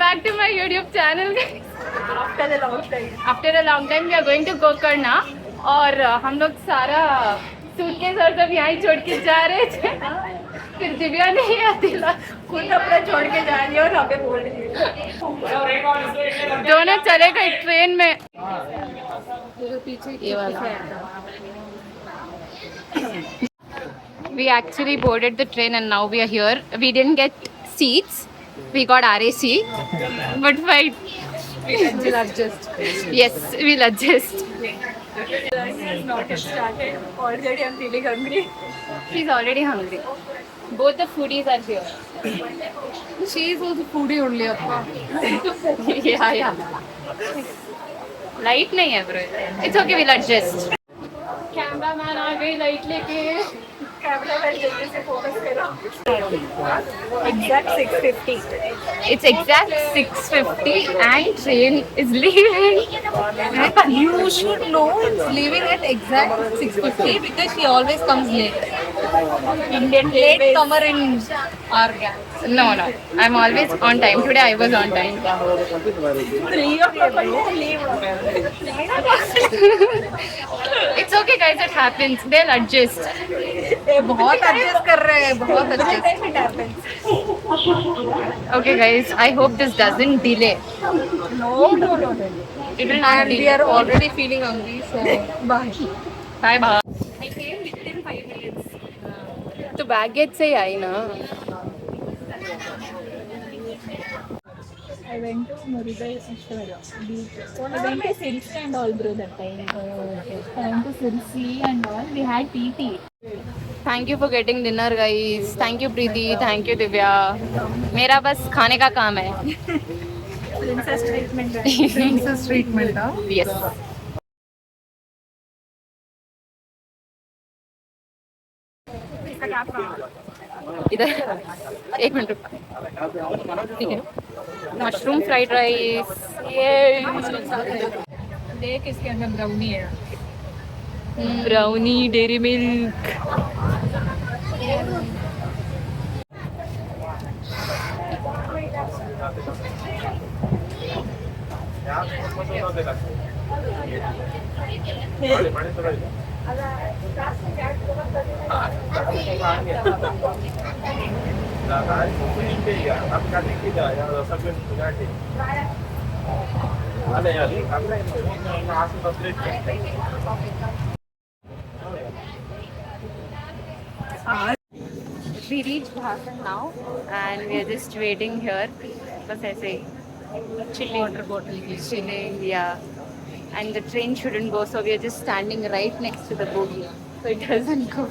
back to my YouTube channel. After a long time. After a long time we are going to Gokarna और हम लोग सारा suitcase और सब यहाँ ही छोड़ के जा रहे थे. फिर दिव्या ने ही दिला खुद अपना छोड़ के जा रही है और हमें बोल रही है. दोनों चले गए ट्रेन में. ये वाला. We actually boarded the train and now we are here. We didn't get seats. We got RAC. But fine. We'll adjust. Yes, we'll adjust. Has not yet started. Already I'm feeling hungry. She's already hungry. Both the foodies are here. She is also foodie only, appa. Yeah. Light नहीं है bro. It's okay, we'll adjust. Cameraman आ गई light लेके. Cameraman जल्दी से focus करो. Exact 6:50. It's exact 6:50 and train is leaving. You should know it's leaving at exact 6:50 because she always comes late. Indian Late comer in our gang. No. I'm always on time. Today I was on time. 3 o'clock leave. It's okay guys, it happens. They'll adjust. बहुत adjust कर रहे हैं, बहुत adjust. Okay guys, I hope this doesn't delay. No. It will not And we delay. are already feeling hungry, so bye. Bye bye. I came within 5 minutes. तो baggage से ही आई ना. I went to Murudeshwara beach. I went to Sirsi and all, bro, that time. I went to Sirsi and all. We had TT. Thank you for getting dinner guys. Thank you Preeti. Thank you Divya. मेरा बस खाने का काम है. Princess treatment. Princess treatment, huh? Yes. इधर एक minute रुक. ठीक है. Mushroom fried rice. ये देख इसके अंदर ब्राउनी है. Brownie dairy milk. We reached Bhasan now and we are just waiting here. बस ऐसे ही. Chilling. Water bottle की. Chilling, yeah. And the train shouldn't go, so we are just standing right next to the bogie, so it doesn't go.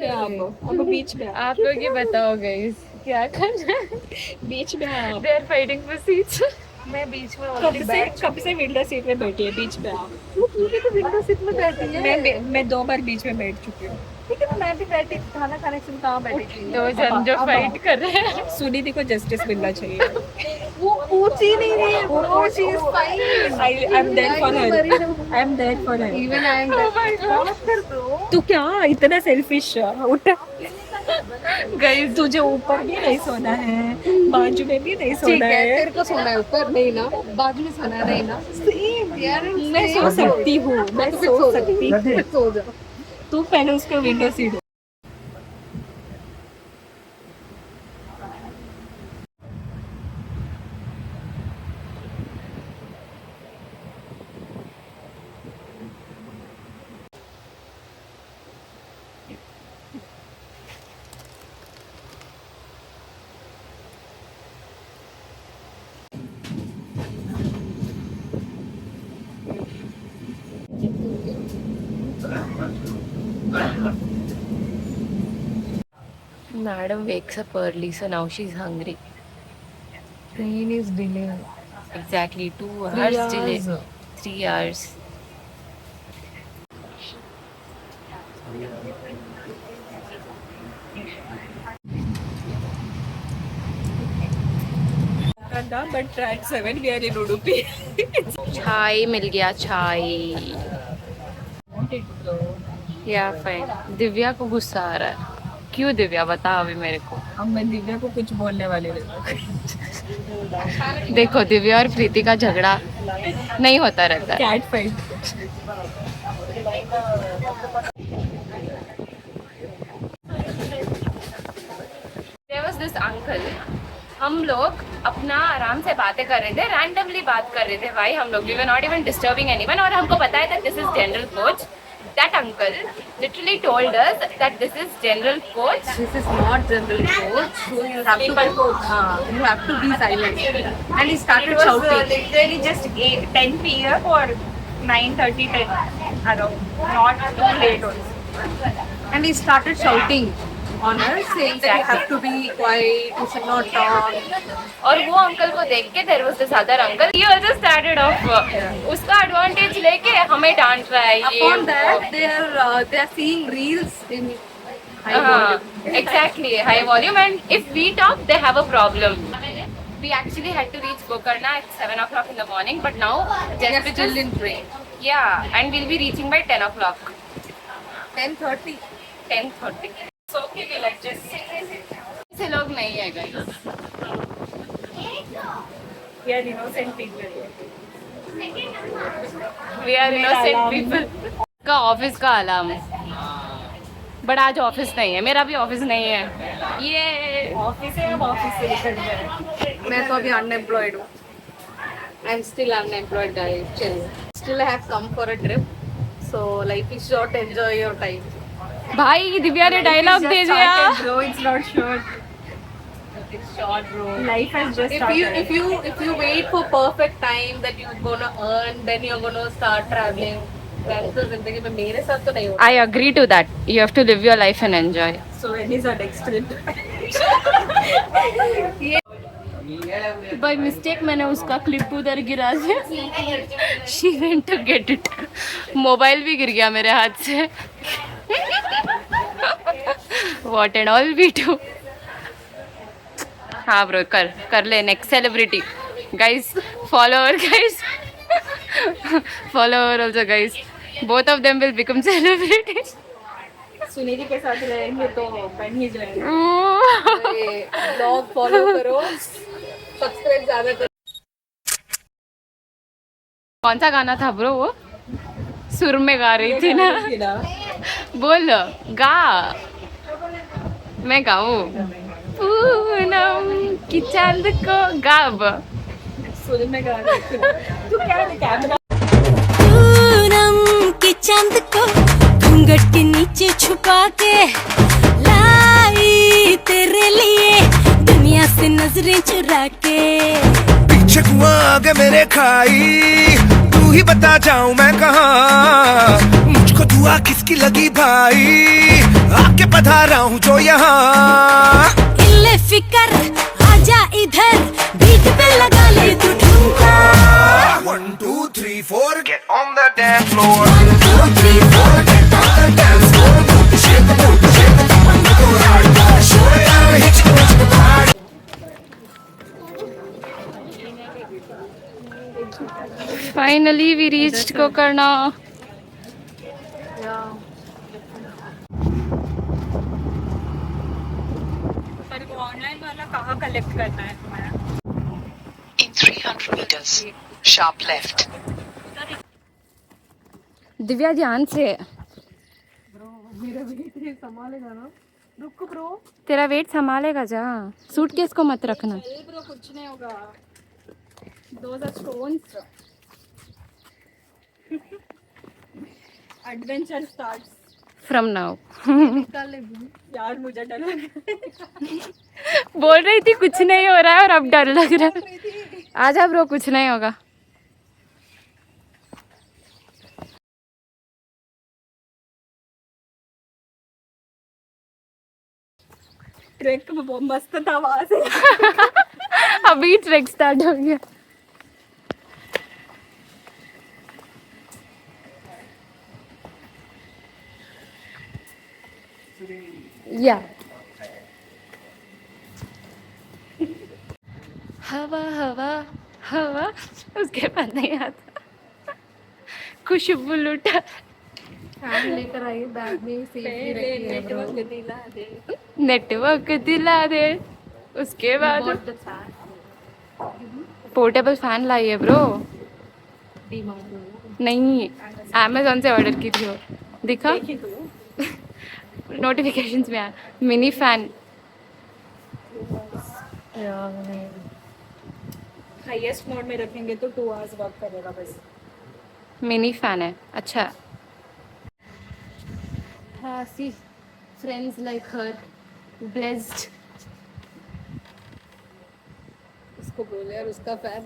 अब बीच में आप लोग ये बताओ guys, क्या करना है? बीच में आप. They are fighting for seats. मैं बीच में कब से विंडो सीट में बैठी है बीच में आप. तू भी तो विंडो सीट में बैठी है. मैं 2 बार बीच में बैठ चुकी हूँ. ठीक है, तो मैं भी बैठी खाना खाने से कहाँ बैठी थी. दो जन जो फाइट कर रहे हैं. सुनिधि को जस्टिस मिलना चाहिए. वो पूछ ही नहीं रही है. वो she is fine. I'm there for her. I'm there for her. Even I am कर दो. तू क्या इतना सेल्फिश उठ. Guys, तुझे ऊपर भी नहीं सोना है, बाजू में भी नहीं ठीक सोना है, है. तेरे को सोना है ऊपर नहीं ना, बाजू में सोना है नहीं ना. सेम यार. मैं सो सकती हूँ, मैं सो सकती हूँ. सो जा. तू पहले उसको window seat. Madam wakes up early, so now she's hungry. Train is delayed. Exactly 2 hours delay. 3 hours. But at 7 we are in Udupi. चाय मिल गया चाय. या फाइन. दिव्या को गुस्सा आ रहा है. क्यों दिव्या बता अभी मेरे को. अब मैं दिव्या को कुछ बोलने वाली नहीं. देखो दिव्या और प्रीति का झगड़ा नहीं होता रहता है। Cat fight. There was this uncle. हम लोग अपना आराम से बातें कर रहे थे, रैंडमली बात कर रहे थे भाई हम लोग, we were not even disturbing anyone, और हमको पता है that this is general coach. That uncle literally told us that this is general coach. This is not general coach. So you have to you have to be silent. And he started shouting. literally just 10 p.m. or 9:30, 10 around. Not too late also. And he started shouting on us, saying that you have to be quiet, you should not talk. और वो uncle को देख के there was this other uncle. He also started off. उसका advantage लेके हमें डांट रहा है ये. Upon that, they are seeing reels in high volume. Exactly, high volume, and if we talk, they have a problem. We actually had to reach Gokarna at 7 o'clock in the morning, but now They are just still in train. yeah, and we'll be reaching by 10 o'clock. 10:30. 10:30. So okay, we like just ऐसे लोग नहीं है guys. we are innocent people. We are innocent alarm. people. का office का alarm, but आज office नहीं है, मेरा भी ऑफिस नहीं है ये. ऑफिस है, अब ऑफिस से निकल जाए. मैं तो अभी unemployed हूँ. I'm still unemployed, guys. Chill. Still I have come for a trip. So life is short. Enjoy your time. भाई दिव्या ने डायलॉग दे दिया. Bro, it's not short. It's short, bro. Life has just If you wait for perfect time that you're gonna earn, then you're gonna start traveling. वैसे तो जिंदगी में मेरे साथ तो नहीं होगा. I agree to that. You have to live your life and enjoy. So when is our next trip? By mistake मैंने उसका क्लिप उधर गिरा दिया. She went to get it. Mobile भी गिर गया मेरे हाथ से. What and all we do. हाँ ब्रो, कर ले next celebrity. Guys, follow her guys. Follow her also guys. Both of them will become celebrities. Suniti के साथ रहेंगे तो बन ही जाएंगे. ब्लॉग फॉलो करो, सब्सक्राइब ज्यादा करो. कौन सा गाना था ब्रो वो? सुर में गा रही थी ना. बोल गा, मैं गाऊं. पूनम की चांद को गाब. सुन में गा रही थी. तू क्या है कैमरा? पूनम के चांद को घूंघट के नीचे छुपा के लाई तेरे लिए दुनिया से नजरें चुरा के. पीछे कुआं आगे मेरे खाई, तू ही बता जाऊं मैं कहाँ. मुझको दुआ किसकी लगी भाई, आके पधारा हूँ जो यहाँ. इल्ले फिकर आजा इधर, बीट पे लगा ले तू ठुमका. 1 2 3 4 get on the dance floor. 1 2 3 4 get on the dance floor. Shake the booty, shake the booty, go hard, show it out, hit the party. Finally we reached Gokarna. पर वो ऑनलाइन वाला कहाँ कलेक्ट करना है तुम्हारा? In 300 meters, sharp left. Divya ध्यान से. संभालेगा ना. रुको ब्रो. तेरा वेट संभालेगा जा. सूटकेस को मत रखना. ब्रो कुछ नहीं होगा. Those are stones. Adventure starts. From now. निकाल ले भी. यार मुझे डर लग रहा है. बोल रही थी कुछ नहीं हो रहा है और अब डर लग रहा है. आजा ब्रो, कुछ नहीं होगा. ट्रैक मस्त था वहां से. अभी ट्रैक स्टार्ट हो गया. या हवा हवा हवा, उसके बाद नहीं आता. खुशबू लुटा. फैन लेकर आई, बैग में सेफली रखी है ब्रो. नेटवर्क दिला दे. उसके बाद पोर्टेबल फैन लाई है ब्रो. नहीं, अमेजोन से ऑर्डर की थी वो. दिखा नोटिफिकेशंस में आया मिनी फैन. हाईएस्ट मोड में रखेंगे तो 2 आवर्स वर्क करेगा बस. मिनी फैन है. अच्छा. हाँ, सी फ्रेंड्स लाइक हर ब्लेस्ड. उसको बोले यार उसका fan.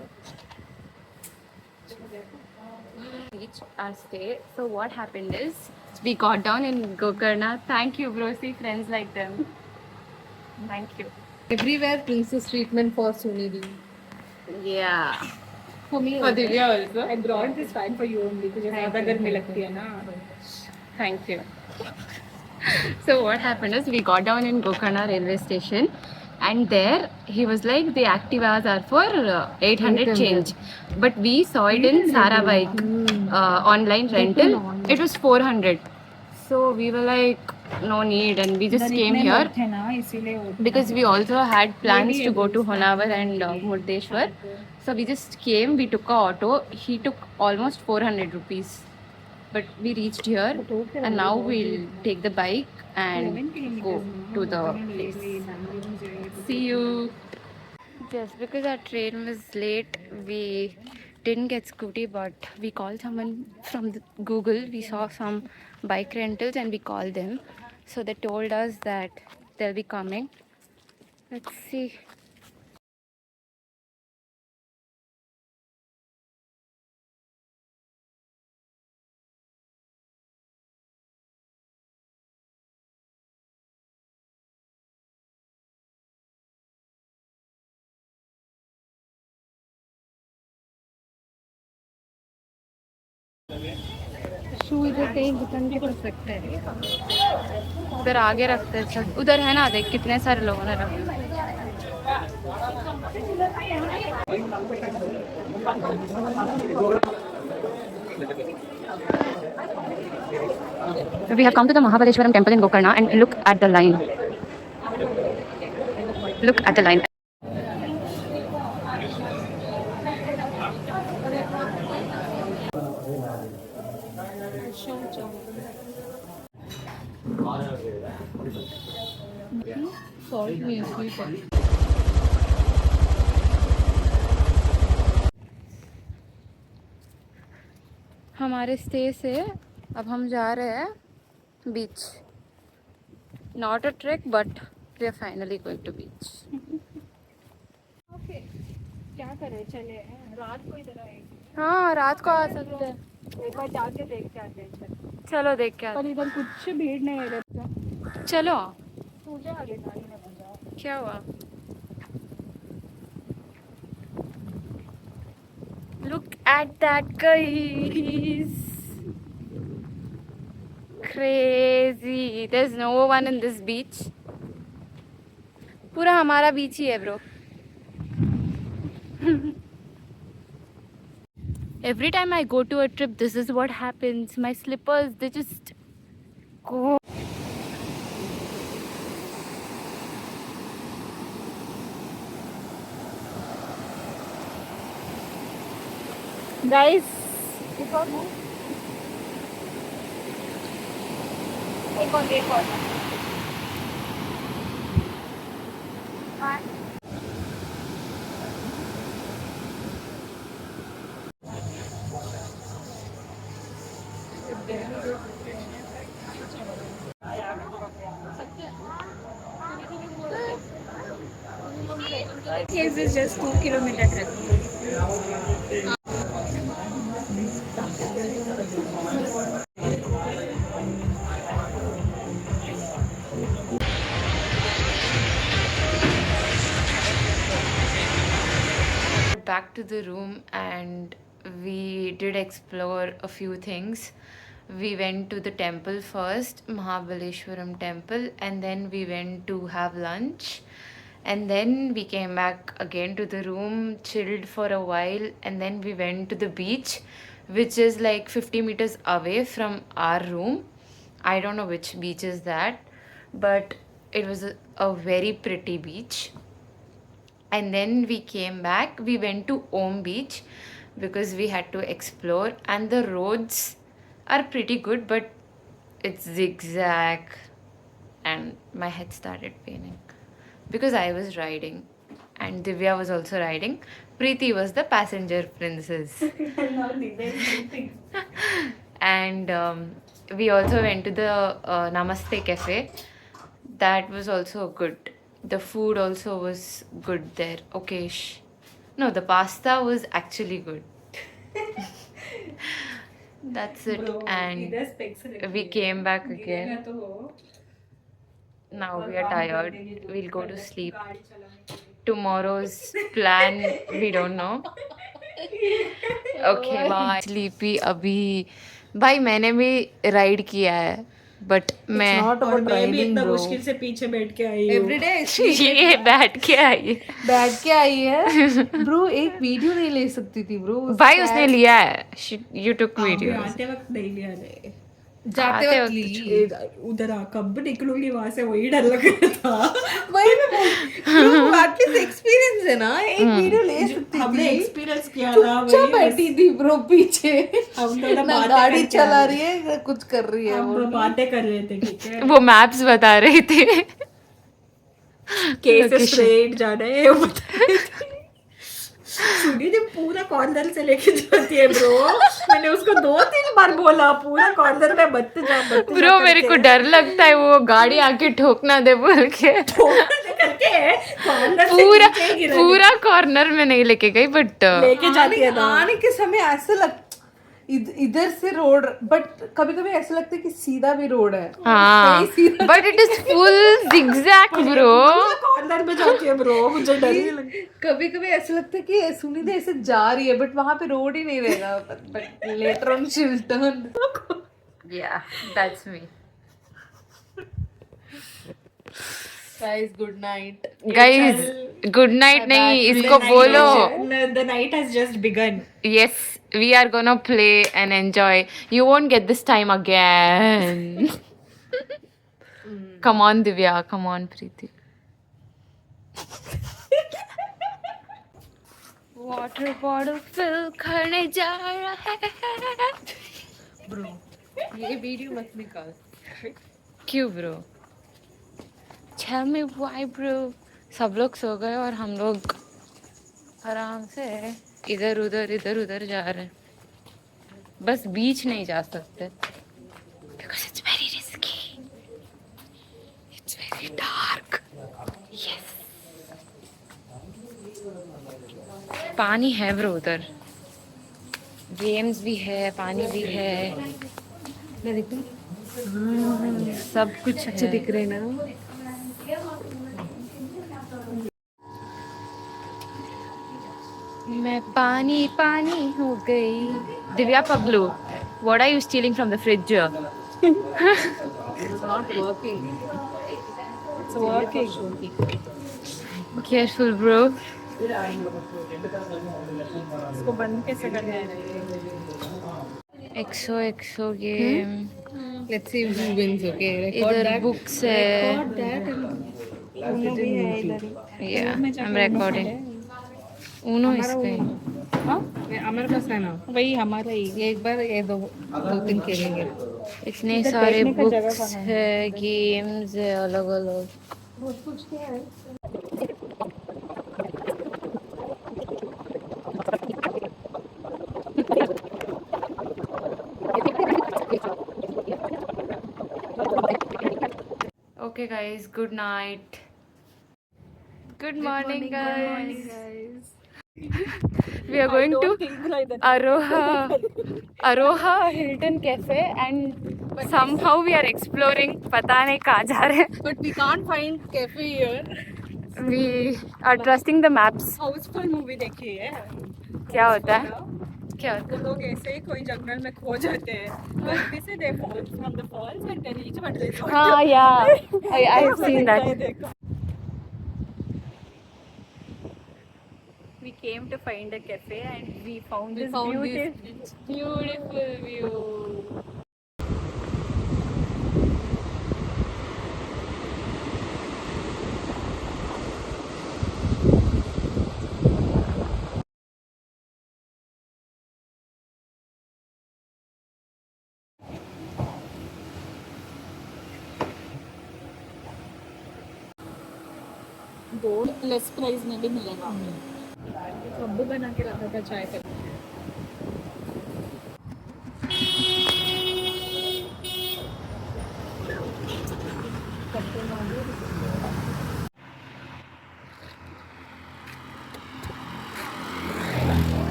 Reach our stay. So what happened is we got down in Gokarna. Thank you, bro. See friends like them. Thank you. Everywhere princess treatment for Sunidhi. Yeah. For me For Divya also. I brought this fan for you only तुझे ज़्यादा गर्मी लगती है ना. Thank you. So what happened is we got down in Gokarna railway station, and there he was like the Activas are for 800 change, but we saw it in Sarabai online rental. It was 400. So we were like, no need, and we just came here थे ना इसीलिए because we also had plans to go to Honavar and Murdeshwar. So we just came. We took a auto. He took almost 400 rupees. But we reached here, and now we'll take the bike and go to the place. See you. Just because our train was late, we didn't get scooty, but we called someone from Google. We saw some bike rentals and we called them. So they told us that they'll be coming. Let's see. शू इधर कहीं दुकान के पास रखते हैं. उधर आगे रखते हैं. चल उधर है ना, देख कितने सारे लोगों ने रखे. We have come to the Mahabaleshwaram temple in Gokarna, and look at the line. Look at the line. Salt में sweet है. हमारे स्टे से अब हम जा रहे हैं beach. Not a track, but we are finally going to beach. Okay क्या करें, चले रात को इधर आए. हाँ, रात को आ सकते हैं. एक बार जाके देख के आते हैं. चलो देख के पर आते इधर कुछ भीड़ नहीं है इधर. हैं. चलो. मुझे आगे गाड़ी में मजा. क्या हुआ? Look at that, guys. Crazy. There's no one in this beach. पूरा हमारा बीच ही है, bro. Every time I go to a trip, this is what happens. My slippers, they just go. Guys, एक और Case is just 2 kilometer trek. Back to the room, and we did explore a few things. We went to the temple first, Mahabaleshwaram temple, and then we went to have lunch, and then we came back again to the room, chilled for a while, and then we went to the beach, which is like 50 meters away from our room. I don't know which beach is that, but it was a very pretty beach. And then we came back. We went to Om Beach because we had to explore, and the roads are pretty good, but it's zigzag, and my head started paining because I was riding and Divya was also riding. Preeti was the passenger princess. And we also went to the Namaste Cafe. That was also good. The food also was good there. Okay. No, the pasta was actually good. That's it. And we came back again. Now we are tired. We'll go to sleep. Tomorrow's plan, we don't know. Okay, bye. Sleepy अभी भाई मैंने भी ride किया है but मैं Not और about मैं भी riding, इतना bro. मुश्किल से पीछे बैठ के आई हूँ. Every day ये बैठ के आई है बैठ के आई है ब्रो. एक वीडियो नहीं ले सकती थी ब्रो. भाई उसने लिया है यू टुक अभी वीडियो आते वक्त नहीं लिया रे. जाते आते वक्त वक्त ली. उधर कब निकलूंगी वहां से वही डर लग रहा था. वही मैं एटलीस्ट एक्सपीरियंस है ना. एक वीडियो ले सकती हमने थी. एक्सपीरियंस किया था. चुपचाप वही बैठी थी ब्रो पीछे. हम थोड़ा ना बातें गाड़ी करके चला आ रही है ना कुछ कर रही है. हम बातें कर रहे थे. ठीक है. वो मैप्स बता रहे थे कैसे स्ट्रेट जाना है वो बता रहे थे. सुनी ने पूरा कॉर्नर से लेके जाती है ब्रो. मैंने उसको 2-3 बार बोला पूरा कॉर्नर में मत जा ब्रो मेरे को डर लगता है वो गाड़ी आके ठोकना दे बोल के करके कॉर्नर से पूरा नीचे गिरा पूरा कॉर्नर में नहीं लेके गई बट लेके जाती है ना. आने के समय ऐसे लग इधर से रोड. बट कभी कभी ऐसा लगता है कि सीधा भी रोड है. हाँ but it is full zigzag bro. Corner में जाती है ब्रो. मुझे डर ही लगता. कभी कभी ऐसा लगता है कि सुनिधि ऐसे जा रही है बट वहां पे रोड ही नहीं रहेगा. But later on she will turn. Yeah, that's me. Guys good night. Guys, good night नहीं इसको बोलो. The night has just begun. Yes, we are gonna play and enjoy. You won't get this time again. Come on, Divya. Come on, Preeti. Water bottle fill करने जा रहा है. Bro ये video मत निकाल. क्यों bro? Tell me why bro? सब लोग सो गए और हम लोग आराम से इधर उधर जा रहे हैं. बस बीच नहीं जा सकते because it's very risky. It's very dark. Yes. पानी है ब्रो उधर. गेम्स भी है, पानी भी है. सब कुछ अच्छे दिख रहे हैं ना. मैं पानी पानी हो गई. Divya पगलू, what are you stealing from the fridge? It's not working. It's working. Careful bro. इसको बंद कैसे करना है? एक्सो गेम. Let's see who wins. Okay. Record इधर that. बुक्स है. Yeah, I'm recording. Uno इसका ही. हमारे पास है ना. वही हमारा ही. ये एक बार ये 2-3 खेलेंगे. इतने सारे बुक्स है, गेम्स है अलग अलग. Okay guys, good night. Good morning guys. We are going to Aroha Hilton Cafe and somehow we are exploring. पता नहीं कहाँ जा रहे हैं. But we can't find cafe here. We are trusting the maps. Housefull movie देखी है. क्या होता है? क्या होता वो लोग ऐसे ही कोई जंगल में खो जाते हैं. गलती से they fall from the falls and they reach one place. है? हाँ yeah, I have seen that. We came to find a cafe and we found this found beautiful view. बहुत लेस प्राइस में भी मिलेगा। कब्बू बना के रखा था चाय पे।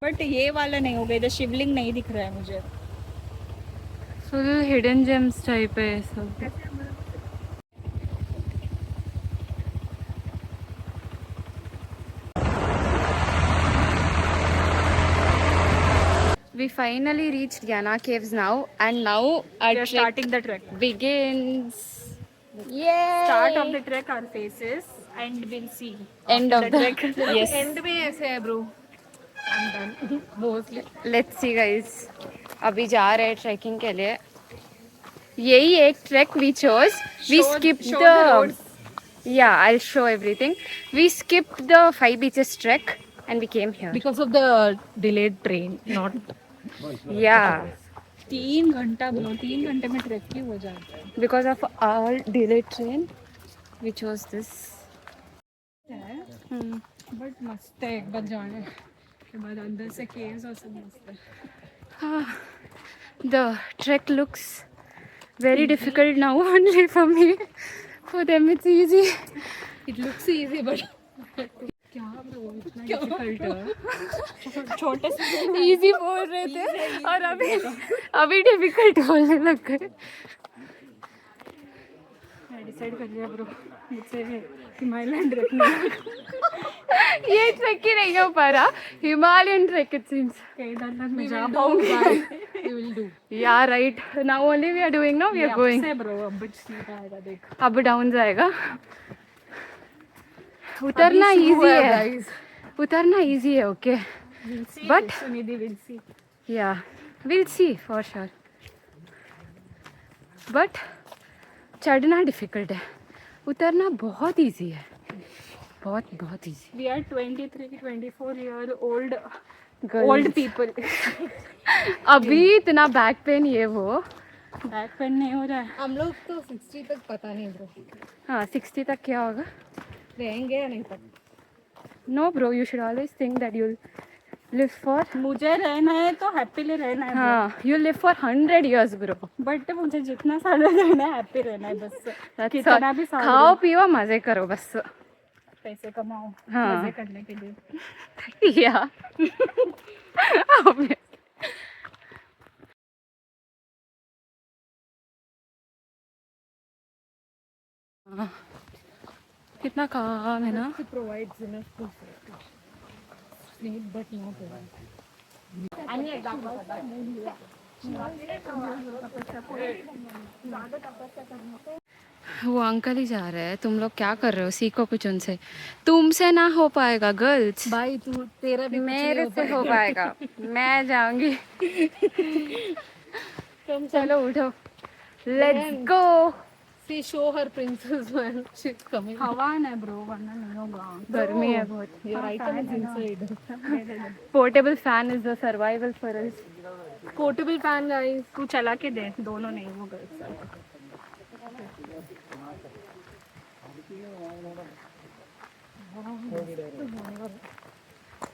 बट ये वाला नहीं होगा, इधर शिवलिंग नहीं दिख रहा है मुझे। फुल हिडन जेम्स टाइप है ये सब। We finally reached Yana Caves now, and now our We are trek starting the trek. begins. Yay! Start of the trek are faces and we'll see. End of the trek. Yes. And में ऐसे है bro, mostly Let's see guys. अभी जा रहे हैं trekking के लिए। यही एक track we chose. We skipped the. Yeah, I'll show everything. We skipped the 5 beaches trek and we came here. Because of the delayed train, not Yeah, 3 घंटा bro, 3 घंटे में ट्रैक ही हो जाता है। because of our delayed train, we chose this. But मस्त है, एक बार जाने के बाद अंदर से केव्स और सब मस्त है। The trek looks very difficult now only for me. For them it's easy. It looks easy but क्या ब्रो इतना डिफिकल्ट है? छोटे से Easy बोल रहे थे और अभी difficult बोलने लग गए। मैं डिसाइड कर लिया ब्रो, मुझसे हिमालयन रखना है। ये ट्रैक ही नहीं हो पा रहा, Himalayan trek it seems. Kedarnath में जा पाऊंगी? We will do. Yeah, right. Now only we are doing. Now we are going. से ब्रो अब सीधा आएगा देख। अब डाउन जाएगा। उतरना इजी है, उतरना इजी है, okay. But Sunidhi will see. yeah, we'll see for sure. But चढ़ना डिफिकल्ट है, उतरना बहुत इजी है, बहुत बहुत easy. We are 23-24 year old Girls. people. अभी इतना बैक पेन ये वो। बैक पेन नहीं हो रहा है। हम लोग तो 60 तक पता नहीं ब्रो, हाँ 60 तक क्या होगा? रहेंगे या नहीं पता। No bro, you should always think that you'll live for. मुझे रहना है तो हैप्पीली रहना है। हाँ, you live for 100 years bro. But मुझे जितना साल रहना है हैप्पी रहना है बस। कितना भी साल खाओ पियो मजे करो बस। पैसे कमाओ हाँ। मजे करने के लिए। या कितना काम है ना। provides enough to sleep but not well. वो अंकल ही जा रहे हैं, तुम लोग क्या कर रहे हो? सीखो कुछ उनसे। तुमसे ना हो पाएगा गर्ल्स, भाई तू तेरा भी मेरे से हो पाएगा। मैं जाऊंगी। चलो उठो, let's go. See show her princess man, she is coming. हवा है ब्रो, वरना नहीं होगा। गर्मी है बहुत। Your item is inside. Portable fan is the survival for us. Portable fan guys. तू चला के दे, दोनों नहीं होगा।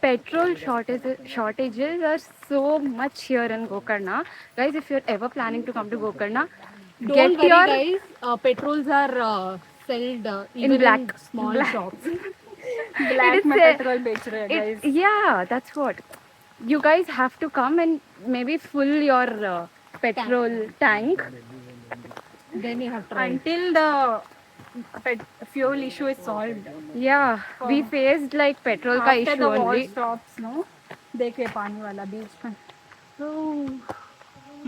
Petrol shortages are so much here in Gokarna. Guys, if you're ever planning to come to Gokarna, Don't get worry your guys, petrols are sold even black. in small shops. Black में It's a- petrol बेच रहे हैं guys. Yeah, that's what. You guys have to come and maybe fill your petrol tank. Then you have to try. Until the fuel issue is solved. Yeah, we faced like petrol ka After issue the war only. stops, no? देखे पानी वाला बीच में।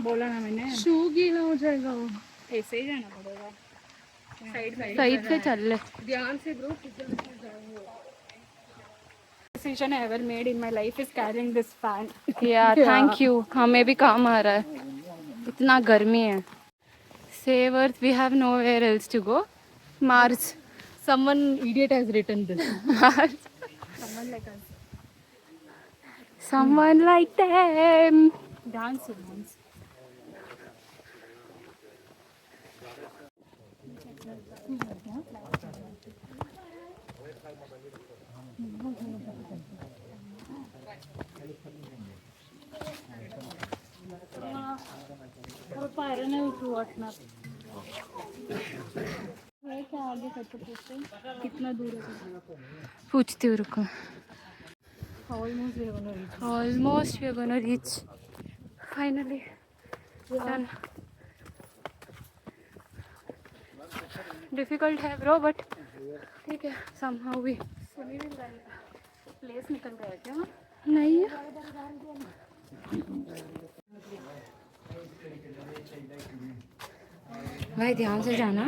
बोला ना मैंने, शू गीला हो जाएगा। ऐसे ही जाना पड़ेगा। साइड Side से चल ले। ध्यान से bro. decision I ever made in my life is carrying this fan. Yeah, thank you. हमें भी काम आ रहा है। इतना गर्मी है। Save Earth, we have nowhere else to go. Mars. Someone idiot has written this. Someone like us. Someone like them. Dance. है क्या आगे करके पूछते कितना दूर है? पूछती हूँ, रुको. Almost Almost we are gonna reach. Finally done. Difficult है bro, but ठीक है, somehow we. प्लेस निकल गया क्या? नहीं. भाई ध्यान से जाना.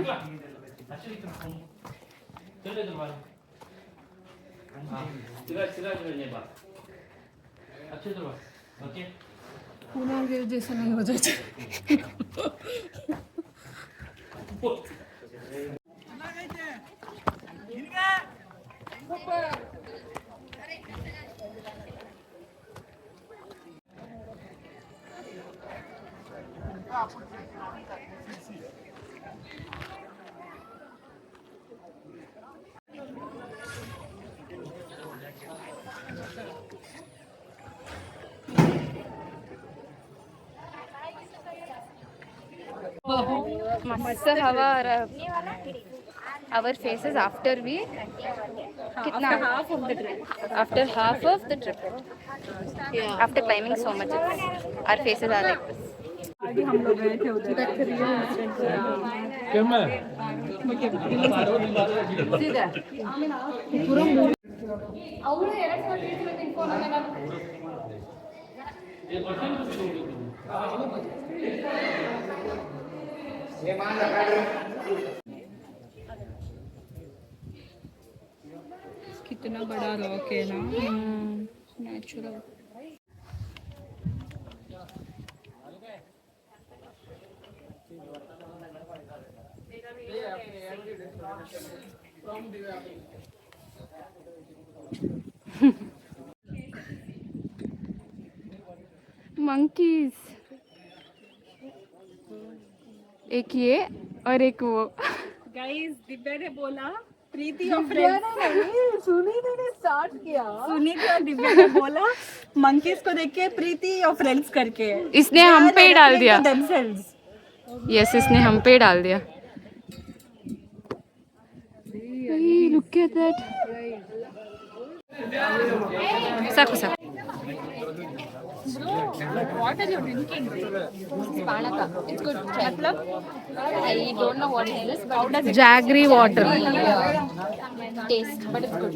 पूरा गिर जैसा नहीं हो जाए. मस्त हवा आ रहा है. Our faces after we कितना after half of the trip, after climbing so much, our faces are like this. आगे हम लोग गए थे उधर. कितना बड़ा रॉक है ना. नेचुरल. Monkeys. एक ये और एक वो. गाइस दिव्या ने बोला प्रीति और फ्रेंड्स. सुनीति ने स्टार्ट किया. सुनीति और दिव्या ने बोला मंकीज को देख के प्रीति और फ्रेंड्स करके. इसने हम पे ही डाल दिया. themselves. यस, इसने हम पे ही डाल दिया. Look at that. साकू साकू. What are you drinking? This is Panaka. It's good. मतलब I don't know what is this, but how does it Jaggery water. taste? But it's good.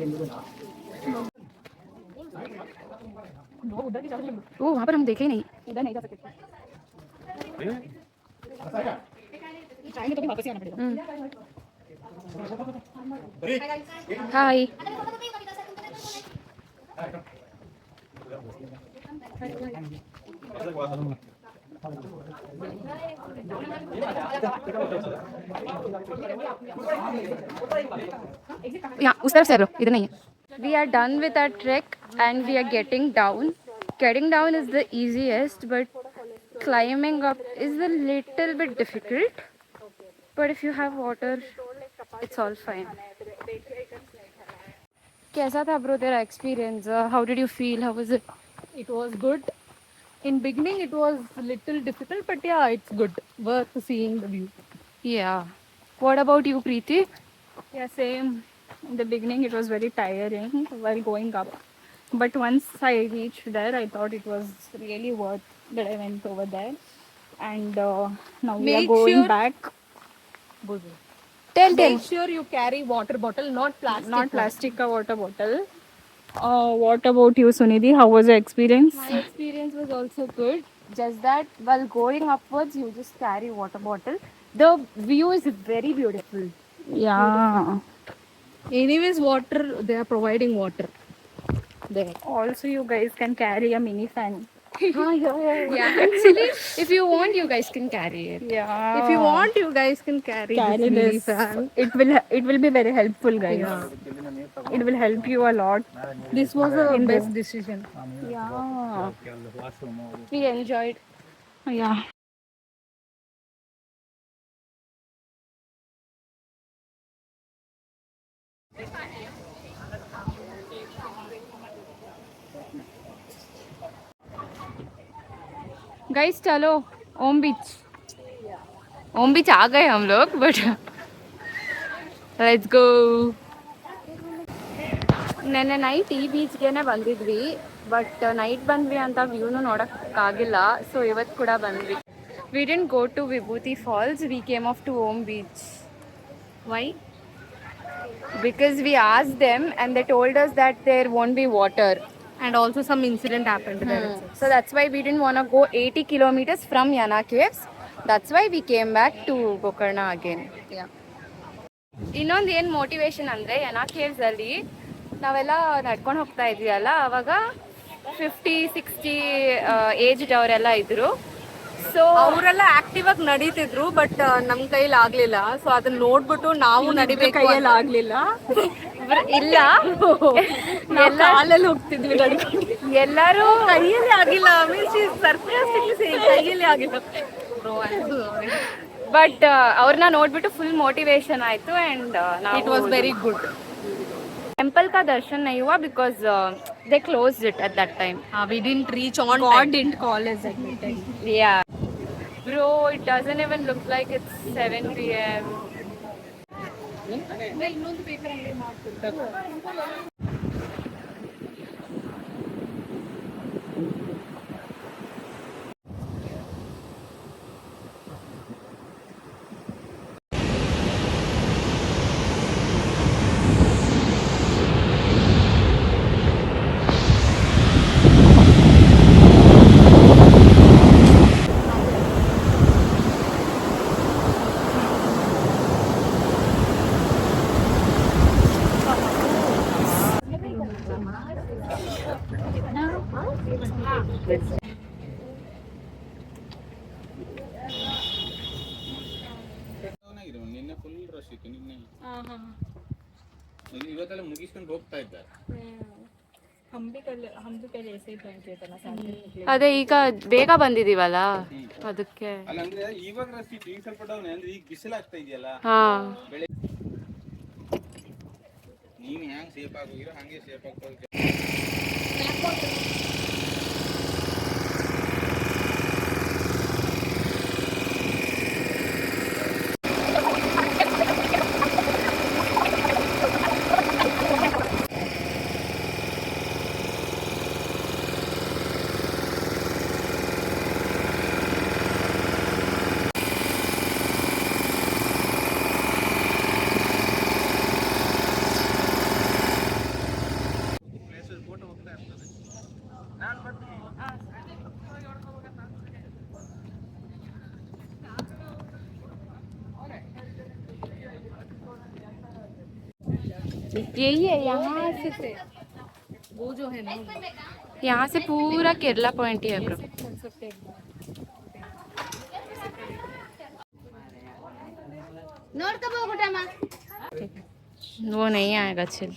ओ वहाँ पर हम देखे ही नहीं. इधर नहीं जा सकते. चाहेंगे तो भी वापस ही आना पड़ेगा. हाय. यहाँ उस तरफ से लो, इधर नहीं है. We are done with our trek and we are getting down. Getting down is the easiest, but climbing up is a little bit difficult. But if you have water, it's all fine. कैसा था bro तेरा experience? How did you feel? How was it? It was good. In beginning, it was little difficult, but yeah, it's good. Worth seeing the view. Yeah. What about you, Preeti? Yeah, same. In the beginning, it was very tiring while going up. But once I reached there, I thought it was really worth that I went over there. And now we are Make going sure- back. Tell. Make sure you carry water bottle, not plastic. Not plastic ka water bottle. What about you, Sunidhi? How was your experience? My experience was also good. Just that while going upwards, you just carry water bottle. The view is very beautiful. Yeah. Anyways, water, they are providing water. There. Also, you guys can carry a mini fan. Yeah, actually, if you want, you guys can carry it. Yeah. If you want, you guys can carry carry this mini this. fan. It will be very helpful, guys. It will help you a lot. This was the In best decision. Yeah. We enjoyed. Yeah. Guys, chalo, Om Beach. ओम बीच आ गए हम लोग but let's go ನೆನ್ನೆ night ಈ ಬೀಚ್ಗೆನೆ ಬಂದಿದ್ವಿ but night ಬಂದ್ವಿ ಅಂತ ವ್ಯೂನು ನೋಡೋಕ್ಕಾಗಿಲ್ಲ so ಇವತ್ತು ಕೂಡ ಬಂದ್ವಿ we didn't go to Vibhuti Falls we came off to Om Beach why because we ask them and they told us that there won't be water And also some incident happened there. so that's why we didn't want to go 80 kilometers from Yana Caves. That's why we came back to Gokarna again. Yeah. ಇನ್ನೊಂದು ಏನು motivation ಅಂದರೆ ಯನಾ ಕೇವ್ಸಲ್ಲಿ ನಾವೆಲ್ಲ ನಡ್ಕೊಂಡು ಹೋಗ್ತಾ ಇದ್ವಿ ಅಲ್ಲ ಅವಾಗ 50-60 aged ಅವರೆಲ್ಲ ಇದ್ರು ಸೊ ಅವರೆಲ್ಲ ಆಕ್ಟಿವ್ ಆಗಿ ನಡೀತಿದ್ರು ಬಟ್ ನಮ್ ಕೈಲಿ ಆಗ್ಲಿಲ್ಲ ಸೊ ಅದನ್ನ ನೋಡ್ಬಿಟ್ಟು ನಾವು ನಡಿಬೇಕು ಕೈಯಲ್ಲಿ ಆಗ್ಲಿಲ್ಲ ಇಲ್ಲ ಎಲ್ಲ ಕಾಲಲ್ಲಿ ಹೋಗ್ತಿದ್ವಿ ನಡ್ಕೊಂಡು ಎಲ್ಲರೂ ಕೈಯಲ್ಲಿ ಆಗಿಲ್ಲ ಮೀನ್ಸ್ ಸರ್ಪ್ರೈಸ್ ಕೈಯಲ್ಲಿ ಆಗಿಲ್ಲ ಬಟ್ ಅವ್ರನ್ನ ನೋಡ್ಬಿಟ್ಟು ಫುಲ್ ಮೋಟಿವೇಶನ್ ಆಯ್ತು and it was very good temple का दर्शन नहीं हुआ because they closed it at that time. we didn't reach on God time. didn't call us at that time. Yeah. Bro, it doesn't even look like it's 7 p.m. ನಿನ್ನೆ full rush ಇತ್ತು ನಿನ್ನೆ ಇವತ್ತೆಲ್ಲ ಮುಗಿಸ್ಕೊಂಡು ಹೋಗ್ತಾ ಇದ್ದಾರೆ ಹಂಪಿಕಲ್ಲಿ ಎಸೆ ಬಂದಿತ್ತಲ್ಲ ಸಾಧ್ಯ ಅದೇ ಈಗ ಬೇಗ ಬಂದಿದೀವಲ್ಲ ಅದಕ್ಕೆ ಅಲ್ಲ ಅಂದ್ರೆ ಇವಾಗ ರಶ್ ಇತ್ತು ಈಗ ಸ್ವಲ್ಪ ಡೌನ್ ಅಂದ್ರೆ ಈಗ ಬಿಸಿಲಾಗ್ತಾ ಇದೆಯಲ್ಲ ಹಾ ನೀವು ಹ್ಯಾಂಗ್ ಸೇಫ್ ಆಗೋಗಿರೋ ಹಂಗೆ ಸೇಫ್ ಆಗ್ತಾ यही है यहाँ से वो जो है ना यहाँ से पूरा केरला पॉइंट ही है ब्रो वो नहीं आएगा चिल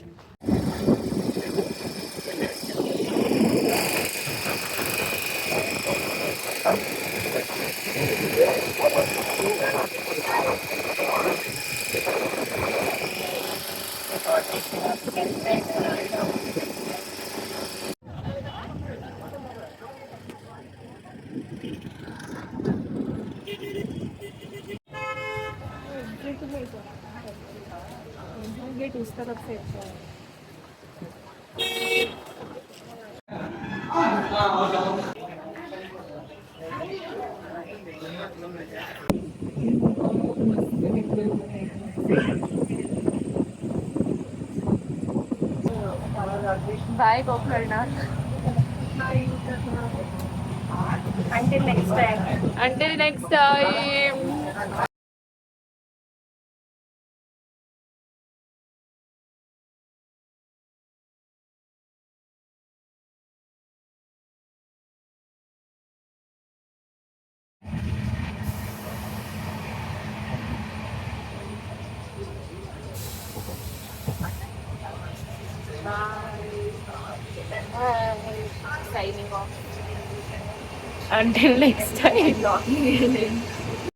गेट उस तरफ से bye Gokarna until next time. until next time signing off until next time